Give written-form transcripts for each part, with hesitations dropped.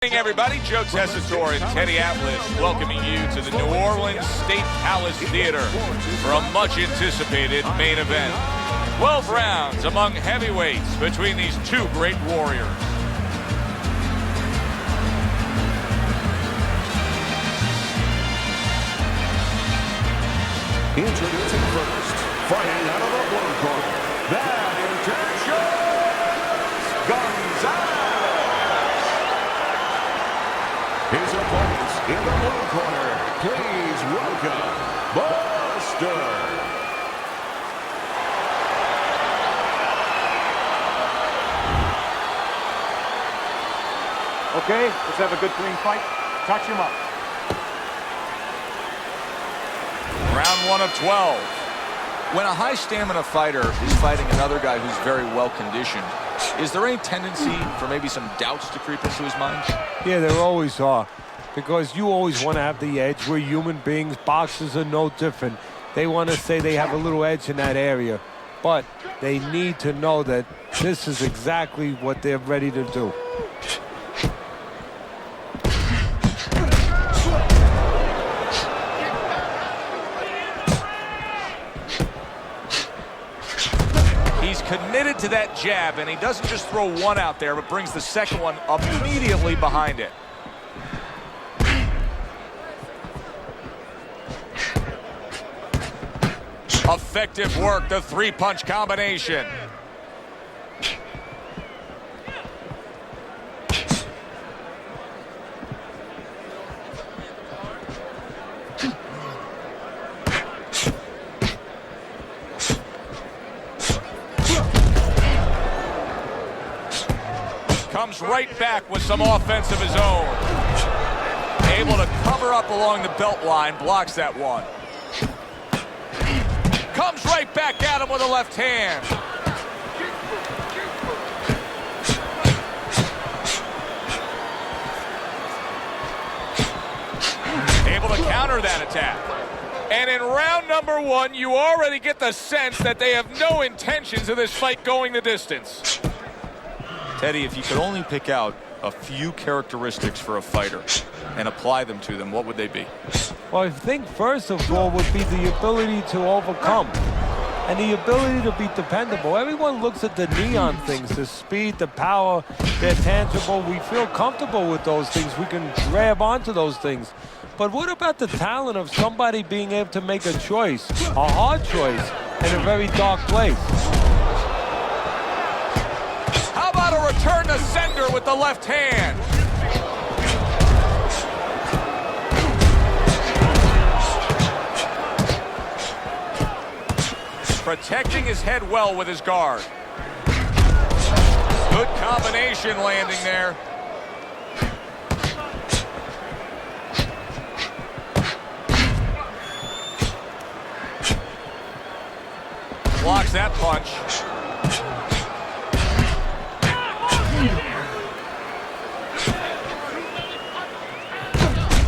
Good morning, everybody. Joe Tessitore and Teddy Atlas welcoming you to the New Orleans State Palace Theater for a much-anticipated main event. 12 rounds among heavyweights between these two great warriors. Introducing first, fighting out of the blue corner, that is Gonzalez. His opponents in the blue corner, please welcome Buster. Okay, let's have a good clean fight. Touch him up. Round 1 of 12. When a high-stamina fighter is fighting another guy who's very well-conditioned, is there any tendency for maybe some doubts to creep into his mind? Yeah, there always are. Because you always want to have the edge. We're human beings. Boxers are no different. They want to say they have a little edge in that area. But they need to know that this is exactly what they're ready to do. He's committed to that jab, and he doesn't just throw one out there, but brings the second one up immediately behind it. Effective work, the three-punch combination. Comes right back with some offense of his own. Able to cover up along the belt line, blocks that one. Comes right back at him with a left hand. Able to counter that attack. And in round number 1, you already get the sense that they have no intentions of this fight going the distance. Teddy, if you could only pick out a few characteristics for a fighter and apply them to them, what would they be? Well, I think first of all would be the ability to overcome and the ability to be dependable. Everyone looks at the neon things, the speed, the power, they're tangible. We feel comfortable with those things. We can grab onto those things. But what about the talent of somebody being able to make a choice, a hard choice, in a very dark place? How about a return to sender with the left hand? Protecting his head well with his guard. Good combination landing there. Blocks that punch.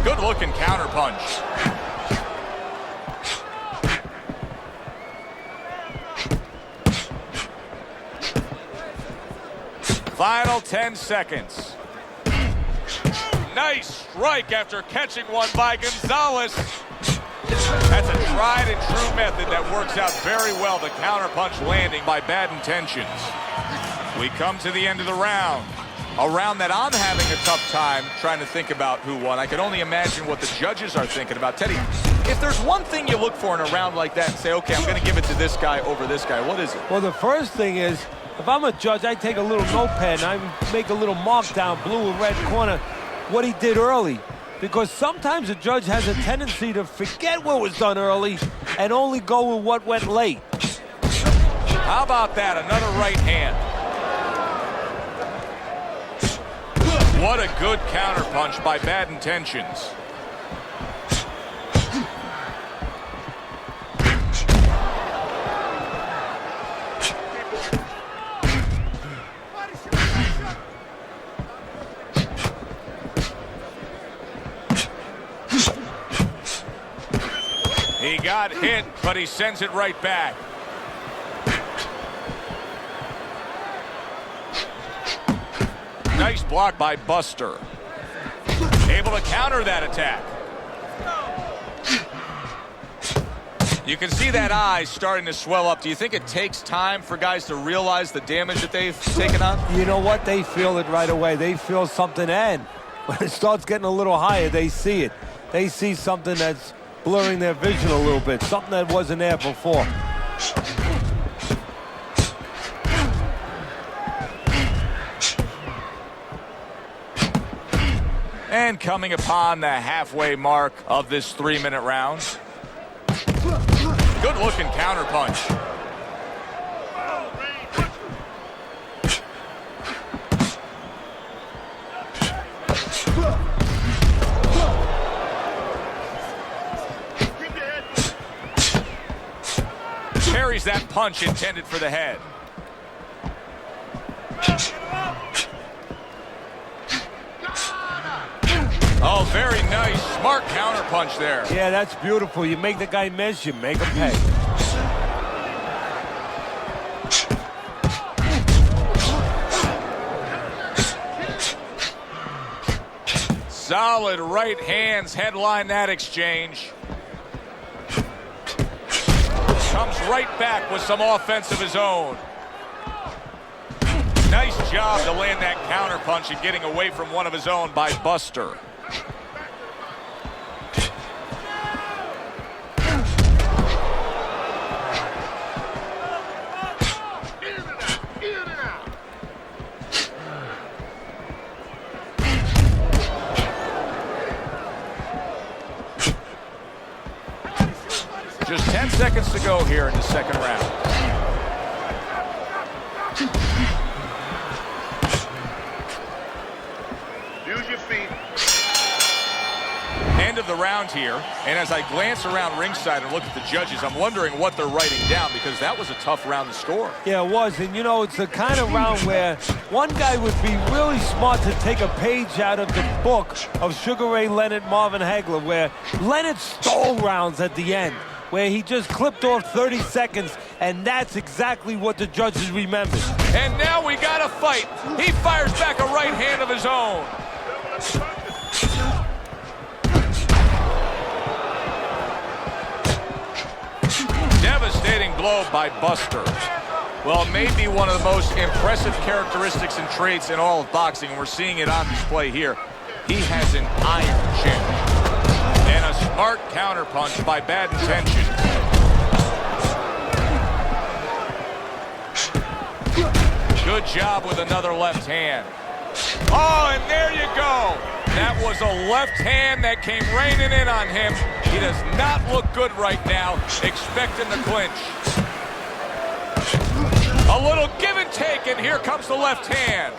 Good looking counter punch. Final 10 seconds. Nice strike after catching one by Gonzalez. That's a tried and true method that works out very well. The counterpunch landing by Bad Intentions. We come to the end of the round. A round that I'm having a tough time trying to think about who won. I can only imagine what the judges are thinking about. Teddy, if there's one thing you look for in a round like that and say, okay, I'm going to give it to this guy over this guy, what is it? Well, the first thing is, if I'm a judge, I take a little notepad and I make a little mark down, blue and red corner, what he did early. Because sometimes a judge has a tendency to forget what was done early and only go with what went late. How about that? Another right hand. What a good counterpunch by Bad Intentions. He got hit, but he sends it right back. Nice block by Buster. Able to counter that attack. You can see that eye starting to swell up. Do you think it takes time for guys to realize the damage that they've taken on? You know what? They feel it right away. They feel something, and when it starts getting a little higher, they see it. They see something that's blurring their vision a little bit, something that wasn't there before. And coming upon the halfway mark of this 3-minute round. Good looking counter punch. Carries that punch intended for the head. Oh, very nice. Smart counter punch there. Yeah, that's beautiful. You make the guy miss, you make him pay. Solid right hands headline that exchange. Comes right back with some offense of his own. Nice job to land that counter punch and getting away from one of his own by Buster. Just 10 seconds to go here in the second round. Use your feet. End of the round here, and as I glance around ringside and look at the judges, I'm wondering what they're writing down, because that was a tough round to score. Yeah, it was, and you know, it's the kind of round where one guy would be really smart to take a page out of the book of Sugar Ray Leonard, Marvin Hagler, where Leonard stole rounds at the end, where he just clipped off 30 seconds, and that's exactly what the judges remembered. And now we got a fight. He fires back a right hand of his own. Devastating blow by Buster. Well, it may be one of the most impressive characteristics and traits in all of boxing, and we're seeing it on display here. He has an iron chin. And a smart counter punch by Bad Intentions. Good job with another left hand. Oh, and there you go. That was a left hand that came raining in on him. He does not look good right now, expecting the clinch. A little give and take, and here comes the left hand.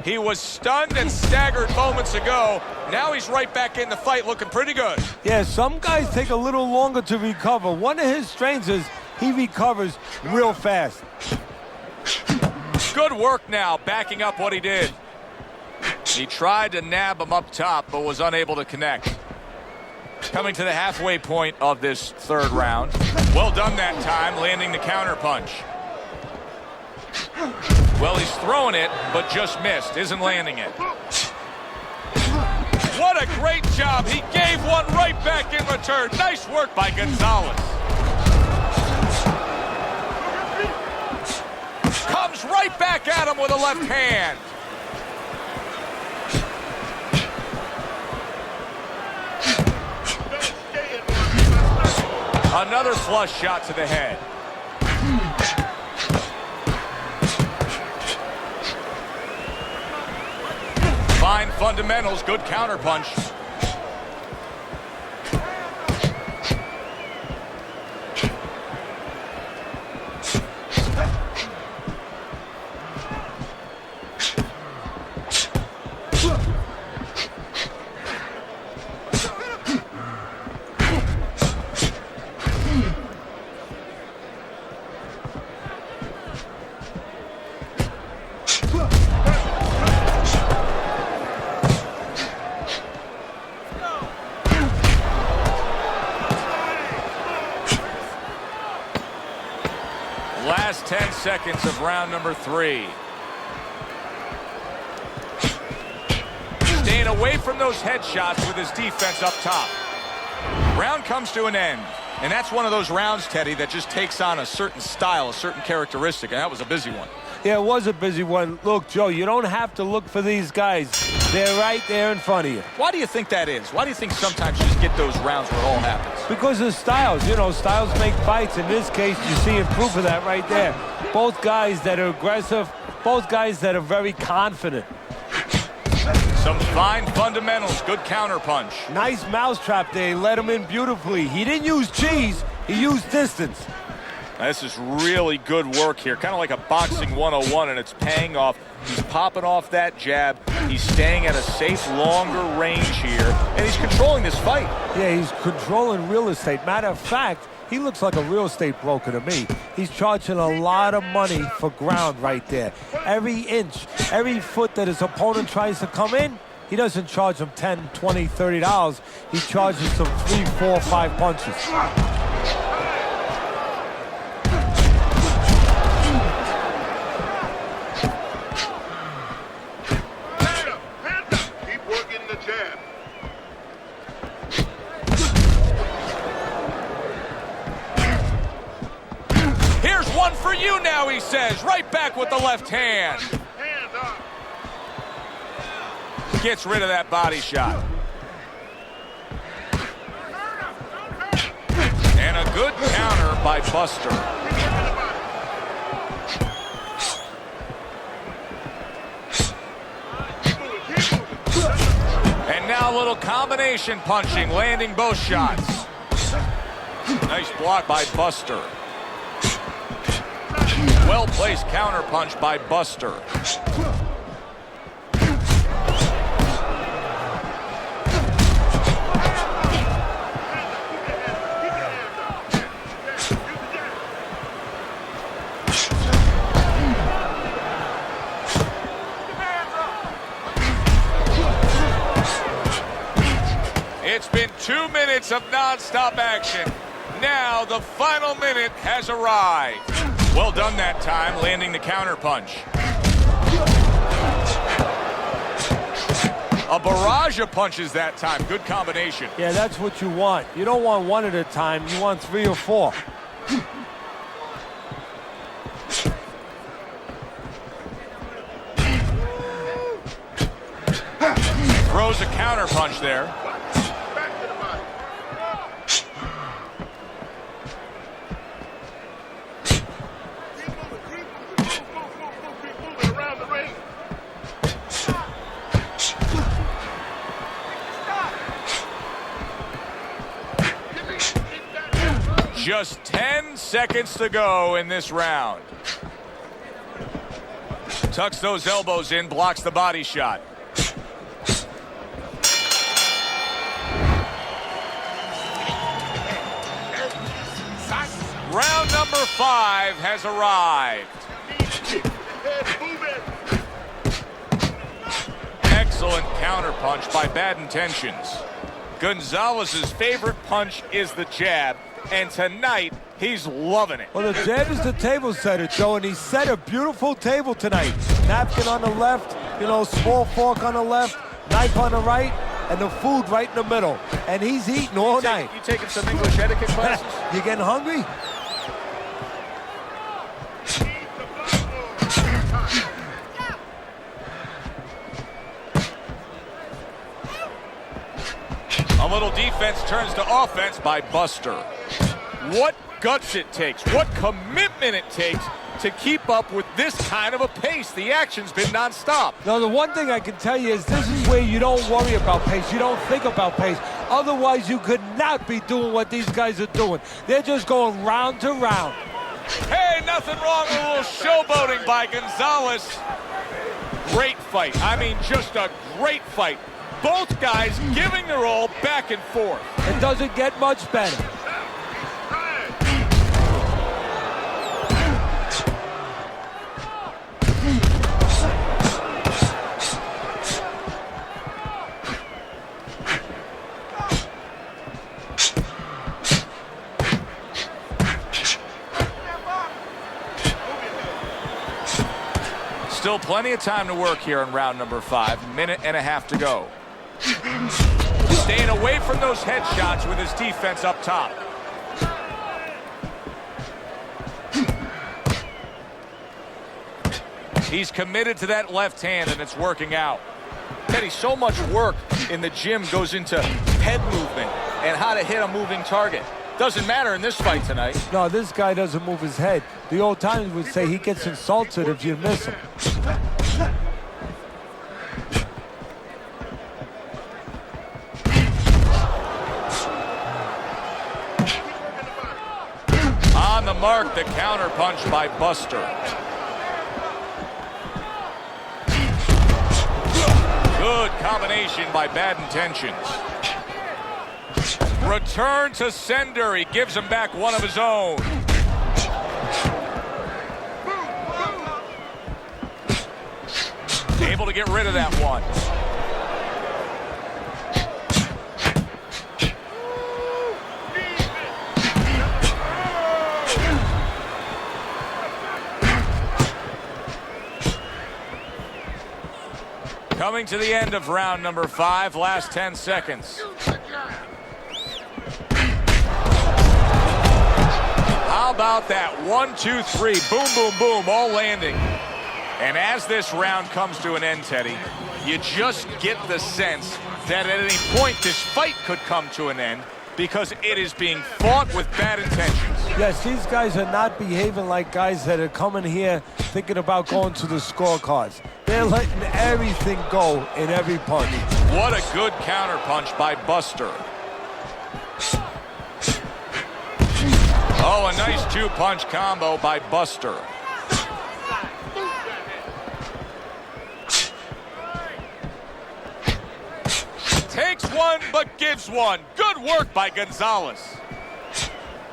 He was stunned and staggered moments ago. Now he's right back in the fight, looking pretty good. Yeah, some guys take a little longer to recover. One of his strengths is he recovers real fast. Good work now, backing up what he did. He tried to nab him up top, but was unable to connect. Coming to the halfway point of this third round. Well done that time, landing the counter punch. Well, he's throwing it, but just missed. Isn't landing it. What a great job. He gave one right back in return. Nice work by Gonzalez. Comes right back at him with a left hand. Another flush shot to the head. Fine fundamentals, good counter punch. last 10 seconds of round number 3. Staying away from those headshots with his defense up top. Round comes to an end. And that's one of those rounds, Teddy, that just takes on a certain style, a certain characteristic, and that was a busy one. Yeah, it was a busy one. Look, Joe, you don't have to look for these guys. They're right there in front of you. Why do you think that is? Why do you think sometimes you just get those rounds where it all happens? Because of styles. You know, styles make fights. In this case, you're seeing proof of that right there. Both guys that are aggressive, both guys that are very confident. Some fine fundamentals, good counterpunch. Nice mousetrap there. He let him in beautifully. He didn't use cheese, he used distance. This is really good work here, kind of like a boxing 101, and it's paying off. He's popping off that jab. He's staying at a safe, longer range here, and he's controlling this fight. Yeah, he's controlling real estate. Matter of fact, he looks like a real estate broker to me. He's charging a lot of money for ground right there. Every inch, every foot that his opponent tries to come in, he doesn't charge him $10, $20, $30. He charges them 3, 4, 5 punches. Keep working the jab. Here's one for you now, he says. Right back with the left hand. Hands up. Gets rid of that body shot. And a good counter by Buster. And now a little combination punching, landing both shots. Nice block by Buster. Well-placed counter punch by Buster. It's been 2 minutes of non-stop action. Now the final minute has arrived. Well done that time, landing the counter punch. A barrage of punches that time. Good combination. Yeah, that's what you want. You don't want one at a time. You want 3 or 4. Throws a counter punch there. Back to the body. Keep moving around the ring. Just 10 seconds to go in this round. Tucks those elbows in, blocks the body shot. Round number 5 has arrived. Excellent counterpunch by Bad Intentions. Gonzalez's favorite punch is the jab, and tonight he's loving it. Well, the jab is the table setter, Joe, and he set a beautiful table tonight. Napkin on the left, you know, small fork on the left, knife on the right, and the food right in the middle. And he's eating all night. You taking some English etiquette classes? You getting hungry? A little defense turns to offense by Buster. What guts it takes, what commitment it takes to keep up with this kind of a pace. The action's been nonstop. Now, the one thing I can tell you is this is where you don't worry about pace. You don't think about pace. Otherwise, you could not be doing what these guys are doing. They're just going round to round. Hey, nothing wrong with a little showboating by Gonzalez. Great fight. I mean, just a great fight. Both guys giving their all back and forth. It doesn't get much better. Still plenty of time to work here in round number 5. Minute and a half to go. Staying away from those headshots with his defense up top. He's committed to that left hand, and it's working out. Teddy, so much work in the gym goes into head movement and how to hit a moving target. Doesn't matter in this fight tonight. No, this guy doesn't move his head. The old timers would say he gets insulted if you miss him. On the mark, the counter punch by Buster. Good combination by Bad Intentions. Return to sender. He gives him back one of his own. Able to get rid of that one. Coming to the end of round number 5, last 10 seconds. How about that? 1, 2, 3, boom, boom, boom, all landing. And as this round comes to an end, Teddy, you just get the sense that at any point this fight could come to an end because it is being fought with bad intentions. Yes, these guys are not behaving like guys that are coming here thinking about going to the scorecards. They're letting everything go in every punch. What a good counter punch by Buster. Oh, a nice 2-punch combo by Buster. Takes one, but gives one. Good work by Gonzalez.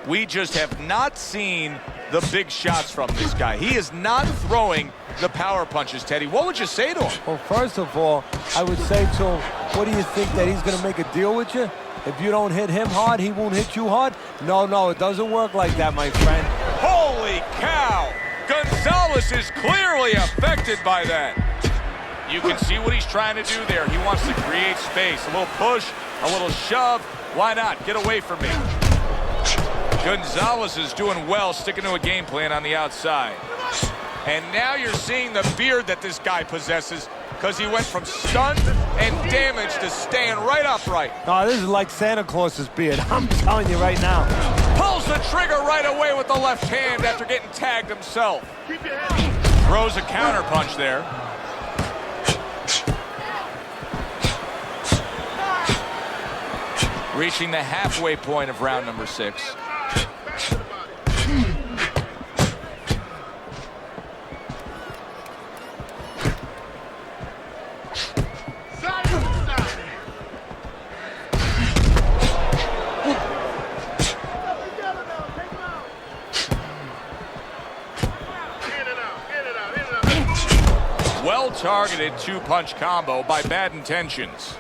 We just have not seen the big shots from this guy. He is not throwing the power punches, Teddy. What would you say to him? Well, first of all, I would say to him, what do you think, that he's going to make a deal with you? If you don't hit him hard, he won't hit you hard? No, it doesn't work like that, my friend. Holy cow! Gonzalez is clearly affected by that. You can see what he's trying to do there. He wants to create space. A little push, a little shove. Why not? Get away from me. Gonzalez is doing well, sticking to a game plan on the outside. And now you're seeing the beard that this guy possesses, because he went from stunned and damaged to staying right upright. Oh, this is like Santa Claus's beard. I'm telling you right now. Pulls the trigger right away with the left hand after getting tagged himself. Throws a counter punch there. Reaching the halfway point of round number 6. Well-targeted 2-punch combo by Bad Intentions.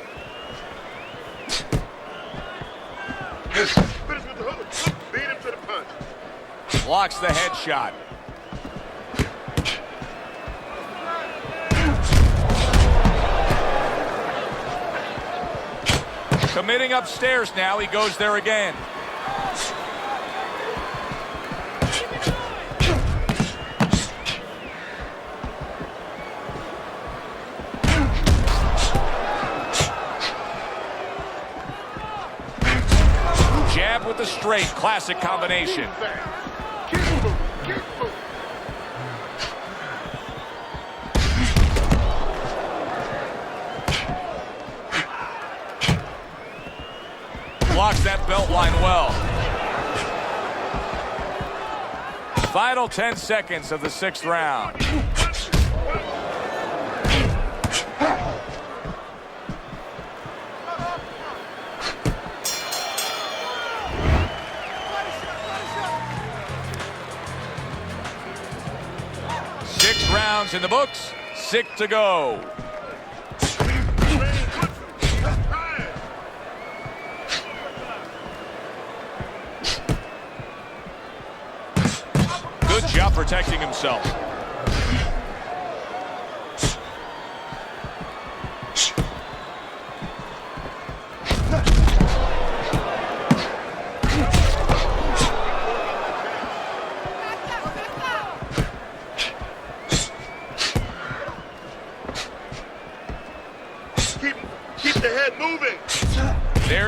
Blocks the headshot. Committing upstairs now. He goes there again. Jab with the straight. Classic combination. Blocks that belt line well. Final 10 seconds of the 6th round. Six rounds in the books, 6 to go. Good job protecting himself.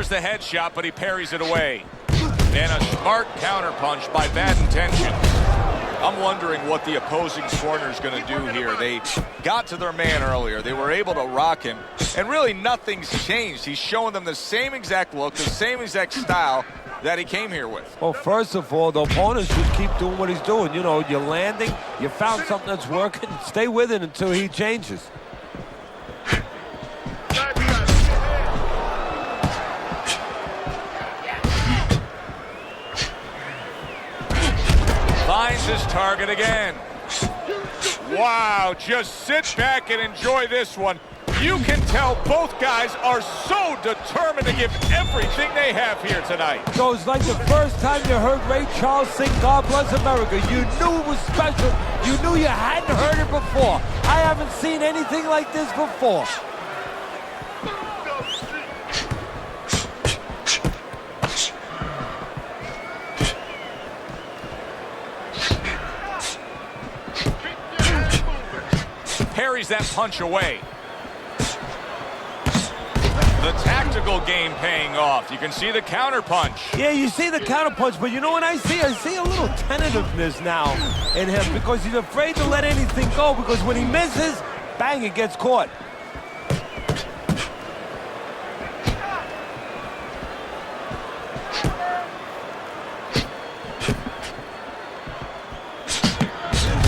There's the headshot, but he parries it away. And a smart counterpunch by Bad Intentions. I'm wondering what the opposing corner is going to do here. They got to their man earlier. They were able to rock him, and really nothing's changed. He's showing them the same exact look, the same exact style that he came here with. Well, first of all, the opponent should keep doing what he's doing. You know, you're landing, you found something that's working, stay with it until he changes. Finds his target again. Wow, just sit back and enjoy this one. You can tell both guys are so determined to give everything they have here tonight. So it's like the first time you heard Ray Charles sing God Bless America. You knew it was special. You knew you hadn't heard it before. I haven't seen anything like this before. Parries that punch away. The tactical game paying off. You can see the counter punch. Yeah, you see the counter punch, but you know what I see? I see a little tentativeness now in him because he's afraid to let anything go, because when he misses, bang, it gets caught.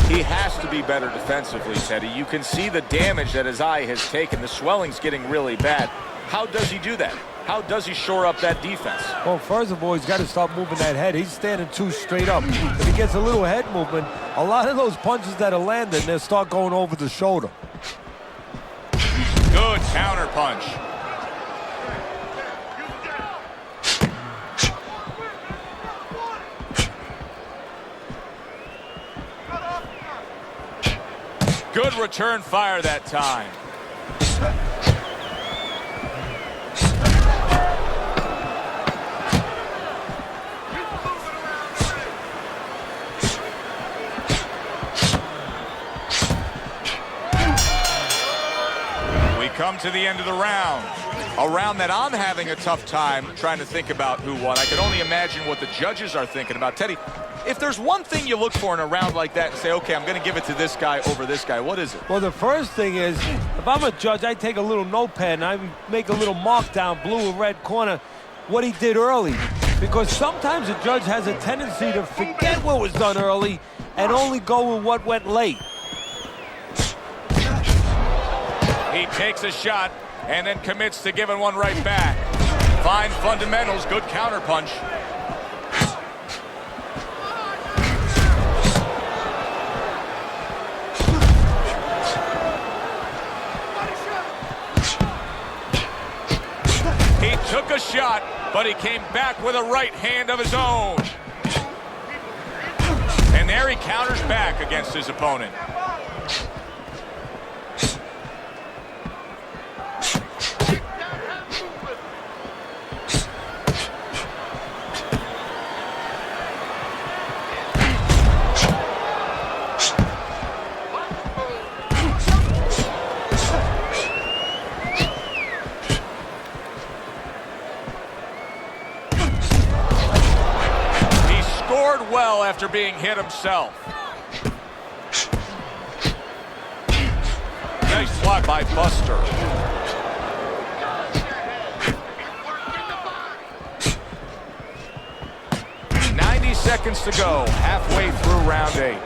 He has to be better defensively, Teddy. You can see the damage that his eye has taken. The swelling's getting really bad. How does he do that? How does he shore up that defense? Well, first of all, he's got to start moving that head. He's standing too straight up. If he gets a little head movement, a lot of those punches that are landing, they'll start going over the shoulder. Good counter punch. Good return fire that time. We come to the end of the round. A round that I'm having a tough time trying to think about who won. I can only imagine what the judges are thinking about. Teddy, if there's one thing you look for in a round like that and say, okay, I'm going to give it to this guy over this guy, what is it? Well, the first thing is, if I'm a judge, I take a little notepad and I make a little mark down, blue or red corner, what he did early. Because sometimes a judge has a tendency to forget what was done early and only go with what went late. He takes a shot and then commits to giving one right back. Fine fundamentals, good counter punch. He took a shot, but he came back with a right hand of his own. And there he counters back against his opponent. Well after being hit himself. Nice block by Buster. "90 seconds to go, halfway through round 8.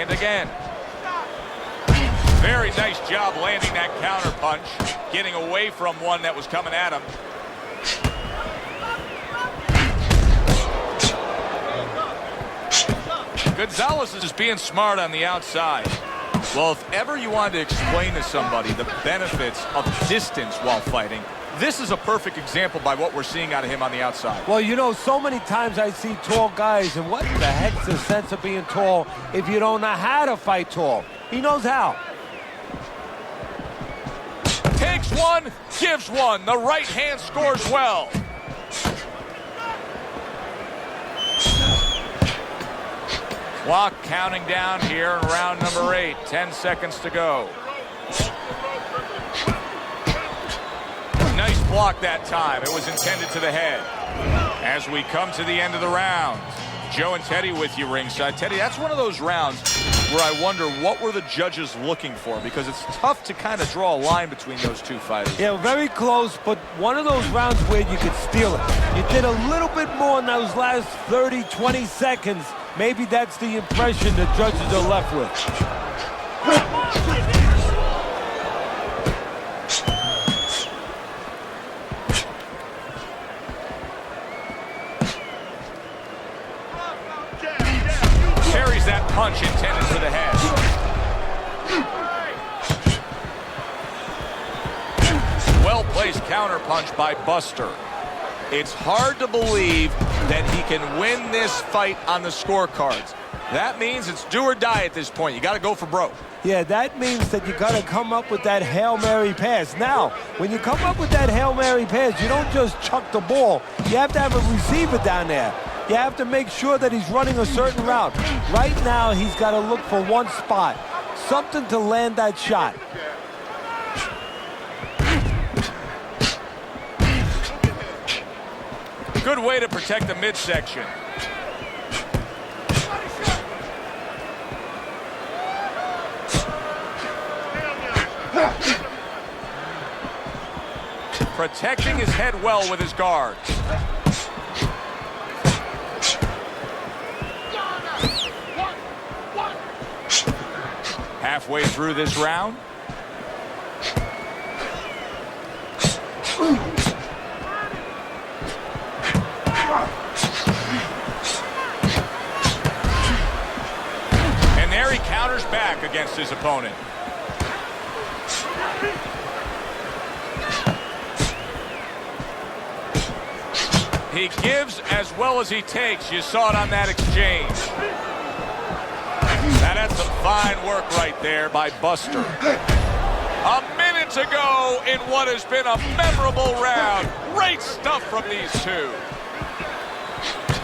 Again. Very nice job landing that counter punch, getting away from one that was coming at him. Gonzalez is just being smart on the outside. Well, if ever you wanted to explain to somebody the benefits of distance while fighting, this is a perfect example by what we're seeing out of him on the outside. Well, you know, so many times I see tall guys, and what the heck's the sense of being tall if you don't know how to fight tall? He knows how. Takes one, gives one. The right hand scores well. Clock counting down here in round number 8. 10 seconds to go. Nice block that time. It was intended to the head. As we come to the end of the round, Joe and Teddy with you ringside. Teddy, that's one of those rounds where I wonder what were the judges looking for, because it's tough to kind of draw a line between those two fighters. Yeah, very close, but one of those rounds where you could steal it. You did a little bit more in those last 30, 20 seconds. Maybe that's the impression the judges are left with. Carries that punch intended for the head. Well-placed counter punch by Buster. It's hard to believe that he can win this fight on the scorecards. That means it's do or die at this point. You got to go for broke. Yeah, that means that you got to come up with that Hail Mary pass. Now, when you come up with that Hail Mary pass, you don't just chuck the ball. You have to have a receiver down there. You have to make sure that he's running a certain route. Right now, he's got to look for one spot, something to land that shot. Good way to protect the midsection. Protecting his head well with his guards. Halfway through this round. And there he counters back against his opponent. He gives as well as he takes. You saw it on that exchange. Now that's some fine work right there by Buster. A minute to go in what has been a memorable round. Great stuff from these two.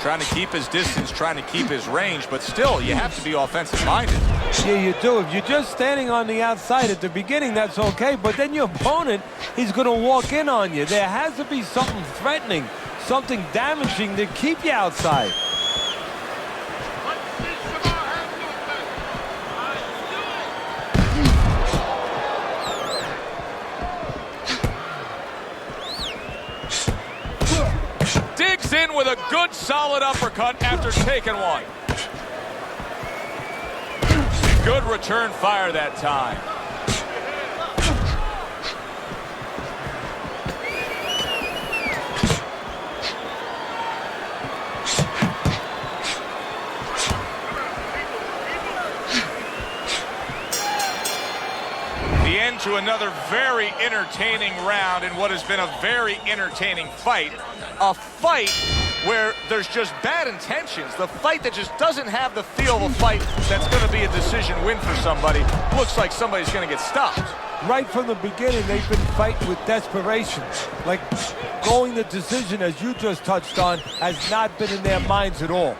Trying to keep his distance, trying to keep his range, but still, you have to be offensive-minded. Yeah, you do. If you're just standing on the outside at the beginning, that's okay, but then your opponent, he's going to walk in on you. There has to be something threatening, something damaging to keep you outside. Digs in with a good solid uppercut after taking one. Good return fire that time. The end to another very entertaining round in what has been a very entertaining fight. A fight where there's just bad intentions. The fight that just doesn't have the feel of a fight that's going to be a decision win for somebody. Looks like somebody's going to get stopped. Right from the beginning, they've been fighting with desperation. Like going the decision, as you just touched on, has not been in their minds at all.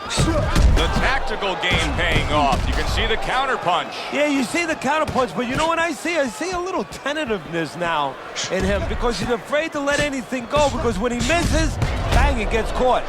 The tactical game paying off. You can see the counter punch. Yeah, you see the counter punch, but you know what I see? I see a little tentativeness now in him because he's afraid to let anything go, because when he misses, bang, it gets caught.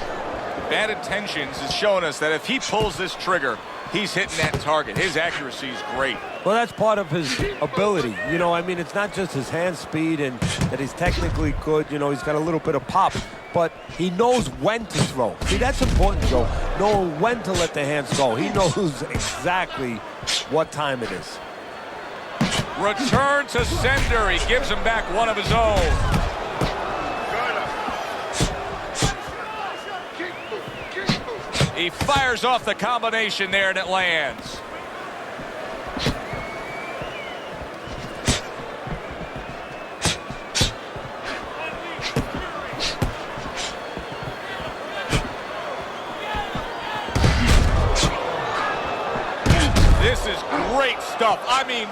Bad intentions is showing us that if he pulls this trigger, he's hitting that target. His accuracy is great. Well, that's part of his ability. You know, I mean, it's not just his hand speed and that he's technically good. You know, he's got a little bit of pop, but he knows when to throw. See, that's important, Joe. Knowing when to let the hands go. He knows exactly what time it is. Return to sender. He gives him back one of his own. He fires off the combination there and it lands. This is great stuff. I mean,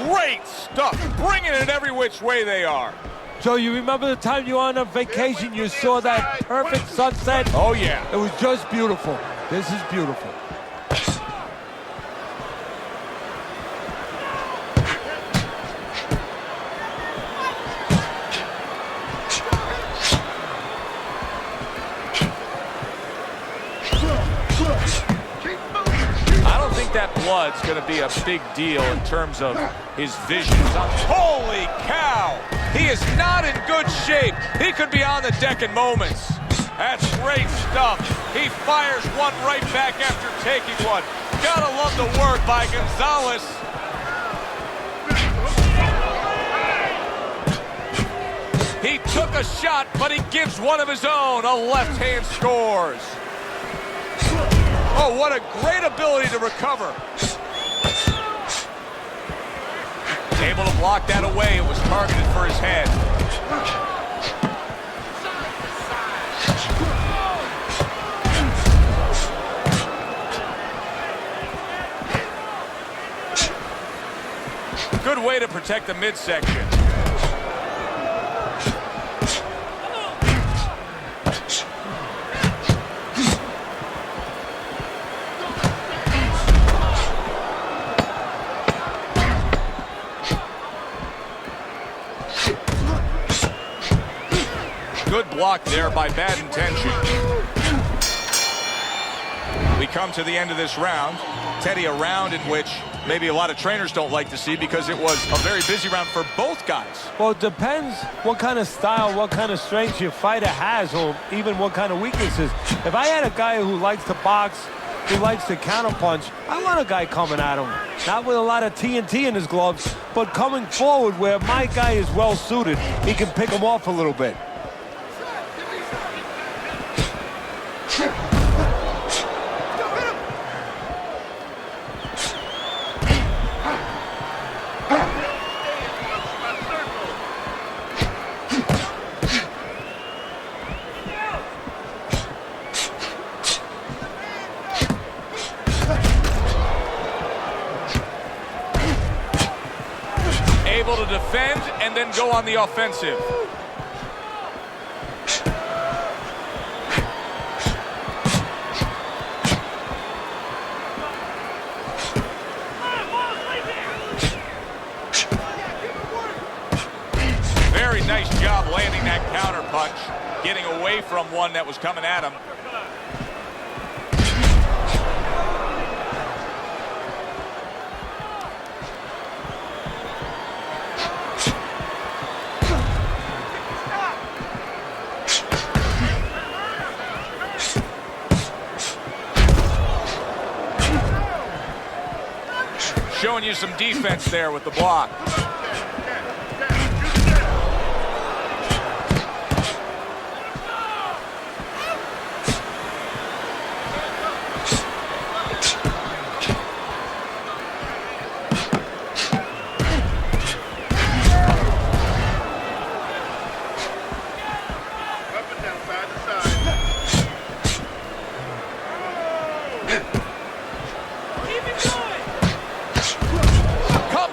great stuff. Bringing it every which way they are. Joe, you remember the time you were on a vacation, you saw that perfect sunset? Oh, yeah. It was just beautiful. This is beautiful. I don't think that blood's going to be a big deal in terms of his vision. Holy cow! He is not in good shape. He could be on the deck in moments. That's great stuff. He fires one right back after taking one. Gotta love the work by Gonzalez. He took a shot, but he gives one of his own. A left hand scores. Oh, what a great ability to recover. Able to block that away. It was targeted for his head. Good way to protect the midsection. Good block there by Bad Intention. We come to the end of this round. Teddy, a round in which maybe a lot of trainers don't like to see because it was a very busy round for both guys. Well, it depends what kind of style, what kind of strength your fighter has, or even what kind of weaknesses. If I had a guy who likes to box, who likes to counterpunch, I want a guy coming at him. Not with a lot of TNT in his gloves, but coming forward where my guy is well suited. He can pick him off a little bit. Able to defend and then go on the offensive. Very nice job landing that counter punch, getting away from one that was coming at him. Showing you some defense there with the block.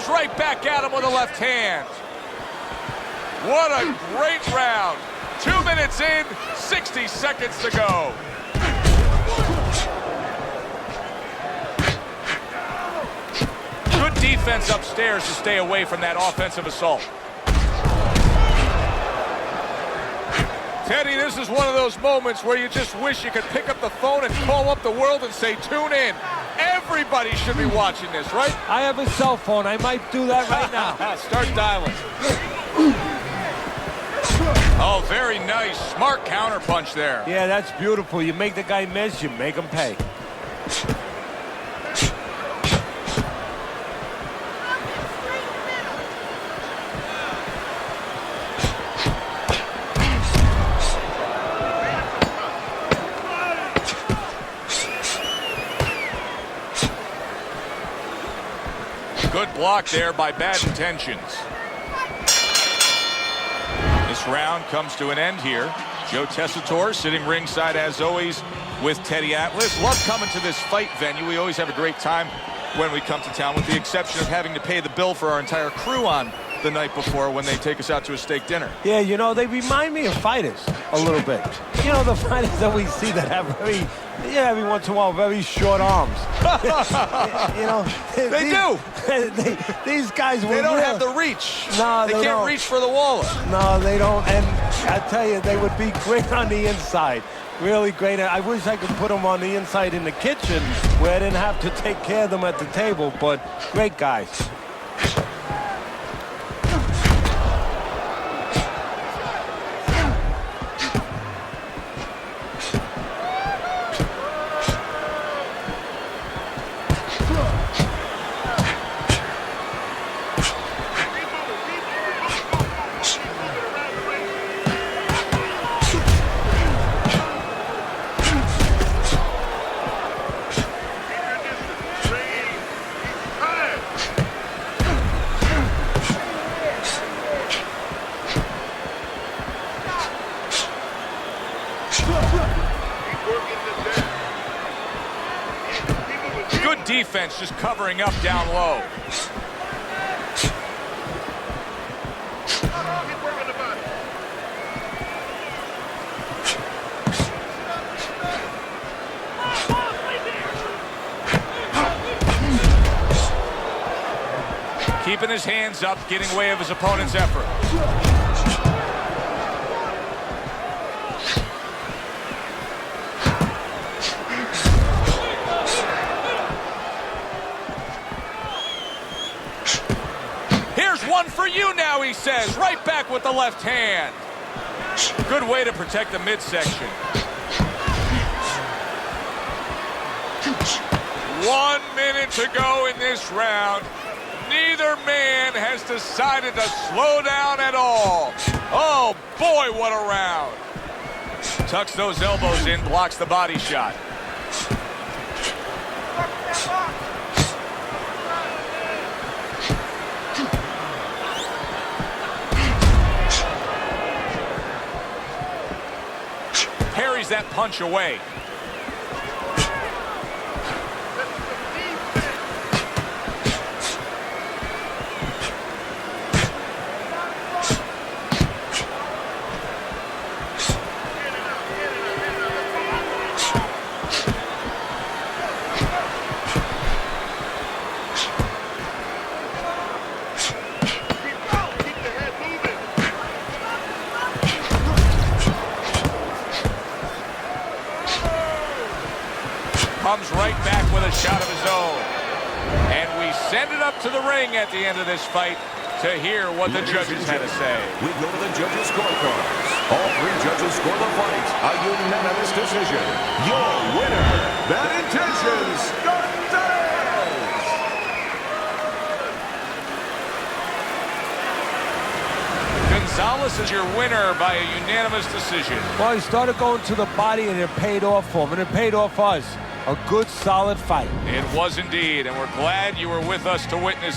Right back at him with a left hand. What a great round. 2 minutes in, 60 seconds to go. Good defense upstairs to stay away from that offensive assault. Teddy, this is one of those moments where you just wish you could pick up the phone and call up the world and say, tune in. Everybody should be watching this, right? I have a cell phone. I might do that right now. Start dialing. Oh, very nice. Smart counterpunch there. Yeah, that's beautiful. You make the guy miss, you make him pay. Good block there by Bad Intentions. This round comes to an end here. Joe Tessitore sitting ringside as always with Teddy Atlas. Love coming to this fight venue. We always have a great time when we come to town, with the exception of having to pay the bill for our entire crew on the night before when they take us out to a steak dinner. Yeah, you know, they remind me of fighters a little bit. You know, the fighters that we see that have every once in a while, very short arms. You know, They do. These guys, They don't have the reach. No, they they can't don't. reach for the wallet. No, they don't. And I tell you, they would be great on the inside. Really great. I wish I could put them on the inside in the kitchen where I didn't have to take care of them at the table, but great guys. Good defense, just covering up down low. Keeping his hands up, getting way of his opponent's effort. One for you now, he says. Right back with the left hand. Good way to protect the midsection. 1 minute to go in this round. Neither man has decided to slow down at all. Oh, boy, what a round. Tucks those elbows in, blocks the body shot. Parries that punch away. Comes right back with a shot of his own. And we send it up to the ring at the end of this fight to hear what the judges had to say. We go to the judges' scorecards. All three judges score the fight a unanimous decision. Your winner, Bad Intentions, Gonzalez! Gonzalez is your winner by a unanimous decision. Well, he started going to the body, and it paid off for him, and it paid off us. A good, solid fight. It was indeed, and we're glad you were with us to witness